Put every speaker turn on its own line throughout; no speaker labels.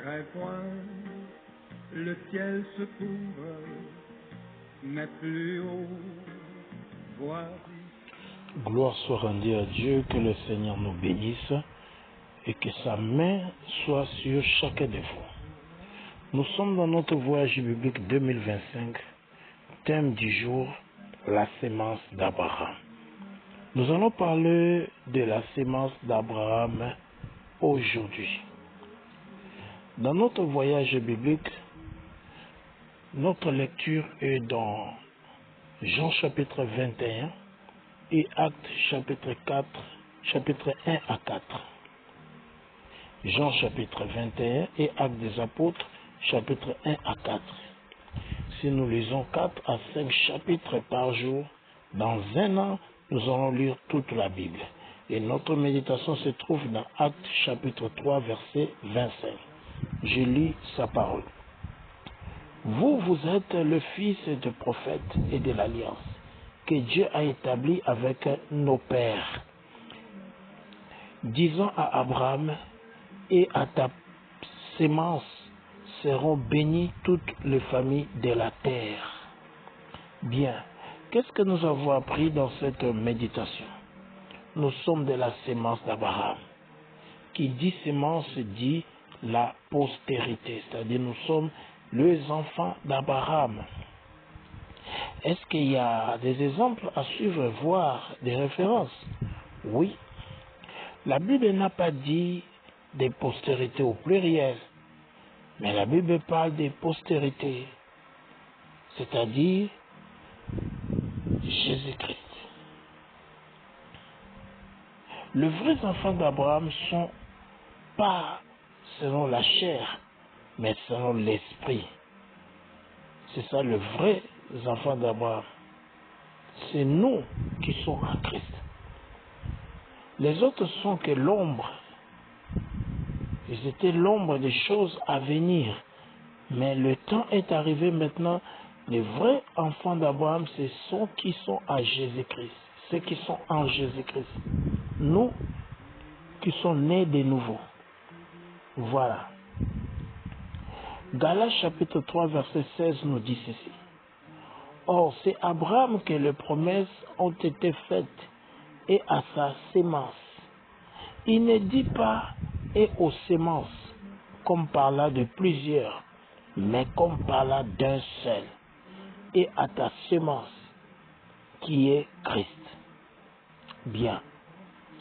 très point, le ciel se couvre, mais plus haut, voici.
Gloire soit rendue à Dieu, que le Seigneur nous bénisse et que sa main soit sur chacun de vous. Nous sommes dans notre voyage biblique 2025, thème du jour, la sémence d'Abraham. Nous allons parler de la sémence d'Abraham aujourd'hui. Dans notre voyage biblique, notre lecture est dans Jean chapitre 21 et Actes chapitre 4, chapitre 1 à 4. Jean chapitre 21 et Actes des apôtres chapitre 1 à 4. Si nous lisons 4 à 5 chapitres par jour, dans un an, nous allons lire toute la Bible. Et notre méditation se trouve dans Actes chapitre 3 verset 25. Je lis sa parole. Vous êtes le fils du prophète et de l'alliance que Dieu a établi avec nos pères, disant à Abraham, et à ta sémence seront bénies toutes les familles de la terre. Bien, qu'est-ce que nous avons appris dans cette méditation? Nous sommes de la sémence d'Abraham. Qui dit sémence dit la postérité, c'est-à-dire nous sommes les enfants d'Abraham. Est-ce qu'il y a des exemples à suivre, voire des références? Oui. La Bible n'a pas dit des postérités au pluriel, mais la Bible parle des postérités, c'est-à-dire Jésus-Christ. Les vrais enfants d'Abraham ne sont pas selon la chair, mais selon l'esprit. C'est ça le vrai enfant d'Abraham. C'est nous qui sommes en Christ. Les autres sont que l'ombre. Ils étaient l'ombre des choses à venir. Mais le temps est arrivé maintenant. Les vrais enfants d'Abraham, ce sont qui sont à Jésus-Christ. Ceux qui sont en Jésus-Christ. Nous qui sommes nés de nouveau. Voilà. Galates chapitre 3 verset 16 nous dit ceci. Or, c'est Abraham que les promesses ont été faites et à sa sémence. Il ne dit pas et aux sémences, comme par là de plusieurs, mais comme par là d'un seul, et à ta sémence, qui est Christ. Bien,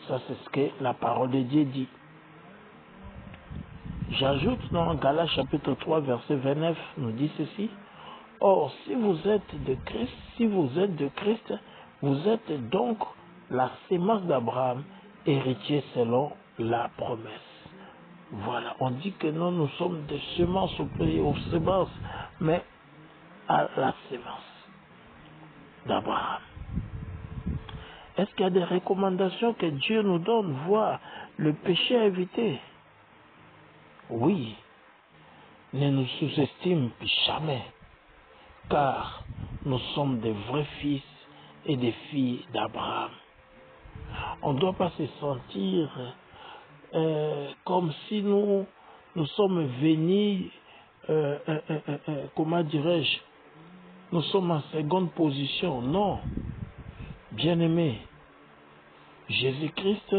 ça c'est ce que la parole de Dieu dit. J'ajoute dans Galates chapitre 3 verset 29, nous dit ceci. Or, si vous êtes de Christ, vous êtes donc la sémence d'Abraham, héritier selon la promesse. Voilà, on dit que nous sommes des semences aux semences, mais à la sémence d'Abraham. Est-ce qu'il y a des recommandations que Dieu nous donne, voir le péché à éviter? Oui, ne nous sous-estime jamais, car nous sommes des vrais fils et des filles d'Abraham. On ne doit pas se sentir comme si nous sommes venus, comment dirais-je, nous sommes en seconde position. Non, bien-aimé, Jésus-Christ,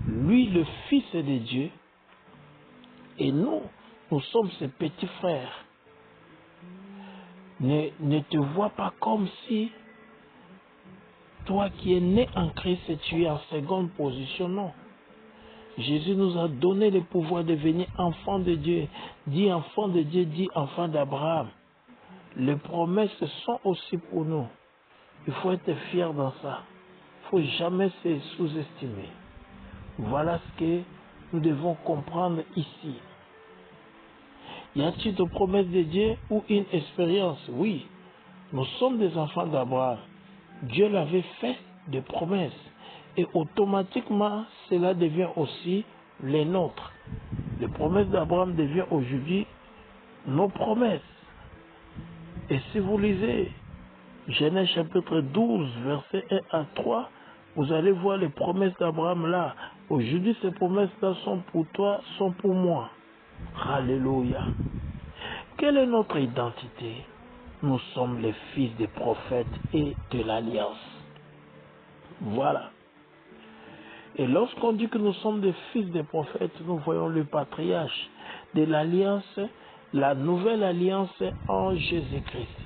lui le Fils de Dieu, et nous sommes ses petits frères. Ne te vois pas comme si toi qui es né en Christ, tu es en seconde position, non. Jésus nous a donné le pouvoir de devenir enfant de Dieu. Dit enfant de Dieu, dit enfant d'Abraham. Les promesses sont aussi pour nous. Il faut être fier dans ça. Il ne faut jamais se sous-estimer. Voilà ce que nous devons comprendre ici. Y a-t-il de promesses de Dieu ou une expérience? Oui, nous sommes des enfants d'Abraham. Dieu l'avait fait des promesses. Et automatiquement, cela devient aussi les nôtres. Les promesses d'Abraham deviennent aujourd'hui nos promesses. Et si vous lisez Genèse chapitre 12, versets 1 à 3, vous allez voir les promesses d'Abraham là. Aujourd'hui, ces promesses-là sont pour toi, sont pour moi. Alléluia. Quelle est notre identité? Nous sommes les fils des prophètes et de l'Alliance. Voilà. Et lorsqu'on dit que nous sommes des fils des prophètes, nous voyons le patriarche de l'Alliance, la nouvelle Alliance en Jésus-Christ.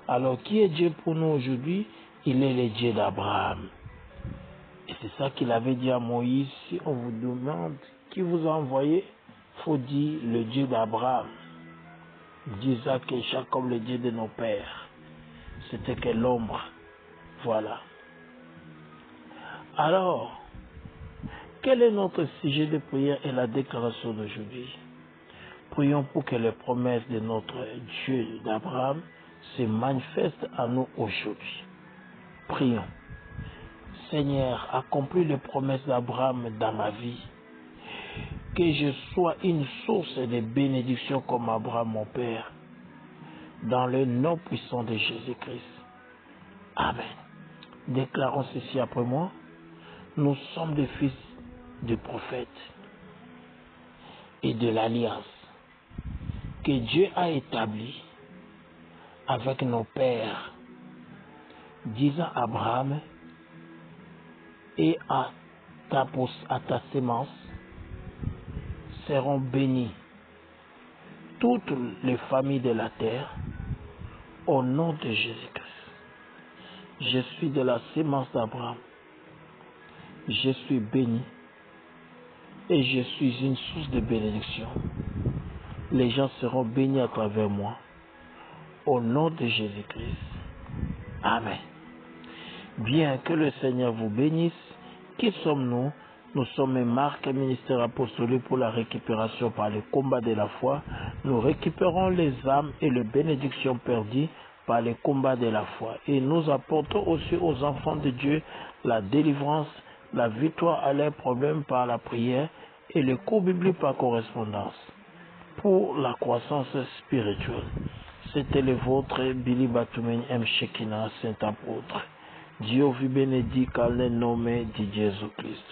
Alors, qui est Dieu pour nous aujourd'hui? Il est le Dieu d'Abraham. Et c'est ça qu'il avait dit à Moïse. Si on vous demande qui vous a envoyé, il faut dire le Dieu d'Abraham, d'Isaac et Jacob, le Dieu de nos pères. C'était que l'ombre. Voilà. Alors, quel est notre sujet de prière et la déclaration d'aujourd'hui? Prions pour que les promesses de notre Dieu d'Abraham se manifestent à nous aujourd'hui. Prions. Seigneur, accomplis les promesses d'Abraham dans ma vie. Que je sois une source de bénédiction comme Abraham, mon Père. Dans le nom puissant de Jésus-Christ. Amen. Déclarons ceci après moi. Nous sommes des fils de prophètes et de l'Alliance que Dieu a établie avec nos pères, disant Abraham, et à ta sémence seront bénies toutes les familles de la terre au nom de Jésus-Christ. Je suis de la sémence d'Abraham. Je suis béni et je suis une source de bénédiction. Les gens seront bénis à travers moi. Au nom de Jésus-Christ. Amen. Bien, que le Seigneur vous bénisse. Qui sommes-nous? Nous sommes un marque ministère apostolique pour la récupération par le combat de la foi. Nous récupérons les âmes et les bénédictions perdues par le combat de la foi. Et nous apportons aussi aux enfants de Dieu la délivrance, la victoire à leurs problèmes par la prière et le cours biblique par correspondance pour la croissance spirituelle. C'était le vôtre, Billy Batoumeni M. Shekina, Saint Apôtre. Dieu vous bénédit, car le nom de Jésus-Christ.